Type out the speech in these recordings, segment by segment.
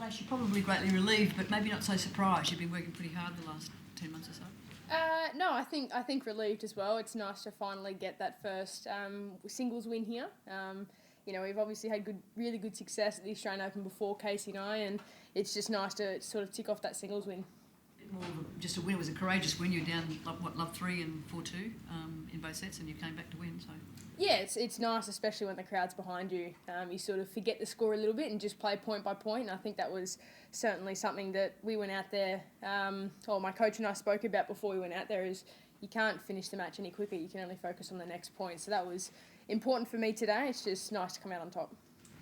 Ash, you're probably greatly relieved, but maybe not so surprised. You've been working pretty hard the last 10 months or so. No, I think relieved as well. It's nice to finally get that first singles win here. We've obviously had really good success at the Australian Open before, Casey and I, and it's just nice to sort of tick off that singles win. More of just a win. It was a courageous win. You're down love 3 and 4-2 in both sets, and you came back to win. So yeah, it's nice, especially when the crowd's behind you. You sort of forget the score a little bit and just play point by point. And I think that was certainly something that we went out there, or my coach and I spoke about before we went out there, is you can't finish the match any quicker. You can only focus on the next point. So that was important for me today. It's just nice to come out on top.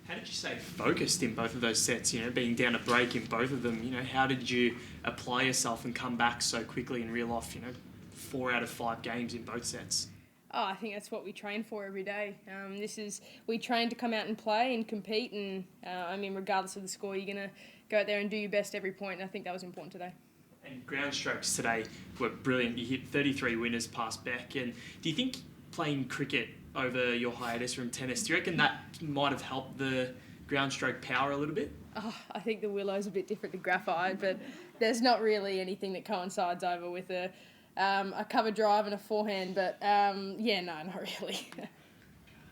How did you stay focused in both of those sets, being down a break in both of them? How did you apply yourself and come back so quickly and reel off, 4 out of 5 games in both sets? Oh, I think that's what we train for every day. We train to come out and play and compete, and regardless of the score, you're going to go out there and do your best every point, and I think that was important today. And ground strokes today were brilliant. You hit 33 winners past Beck, and do you think playing cricket over your hiatus from tennis, do you reckon that might have helped the ground stroke power a little bit? Oh, I think the willow's a bit different to graphite, but there's not really anything that coincides over with a cover drive and a forehand, but no, not really.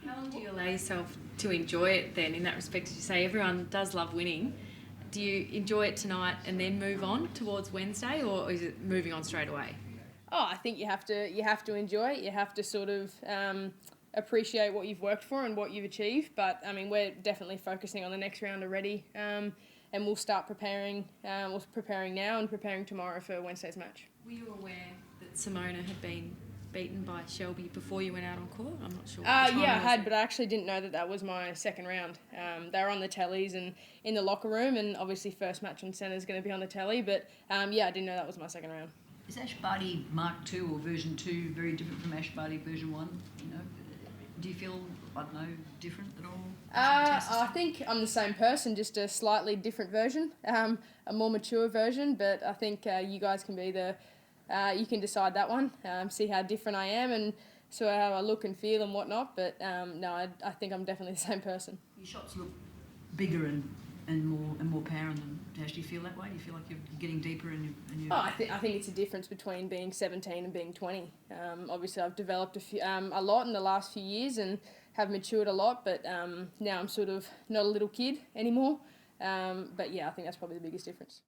How long do you allow yourself to enjoy it then, in that respect? As you say, everyone does love winning. Do you enjoy it tonight and then move on towards Wednesday, or is it moving on straight away? Oh, I think you have to enjoy it. You have to sort of appreciate what you've worked for and what you've achieved. But we're definitely focusing on the next round already, and we'll start preparing. We're preparing now and preparing tomorrow for Wednesday's match. Were you aware that Simona had been beaten by Shelby before you went out on court? I'm not sure. Yeah, I had, but I actually didn't know that was my second round. They were on the tellies and in the locker room, and obviously first match on centre is going to be on the telly. But I didn't know that was my second round. Is Ashleigh Barty Mark 2 or version 2 very different from Ashleigh Barty version 1? Do you feel, different at all? I think I'm the same person, just a slightly different version, a more mature version. But I think you guys can be you can decide that one, see how different I am and so how I look and feel and whatnot. But no, I think I'm definitely the same person. Your shots look bigger and more power than Ash. Do you feel that way? Do you feel like you're getting deeper and you? Oh, I think it's a difference between being 17 and being 20. Obviously, I've developed a lot in the last few years and have matured a lot, but now I'm sort of not a little kid anymore. But yeah, I think that's probably the biggest difference.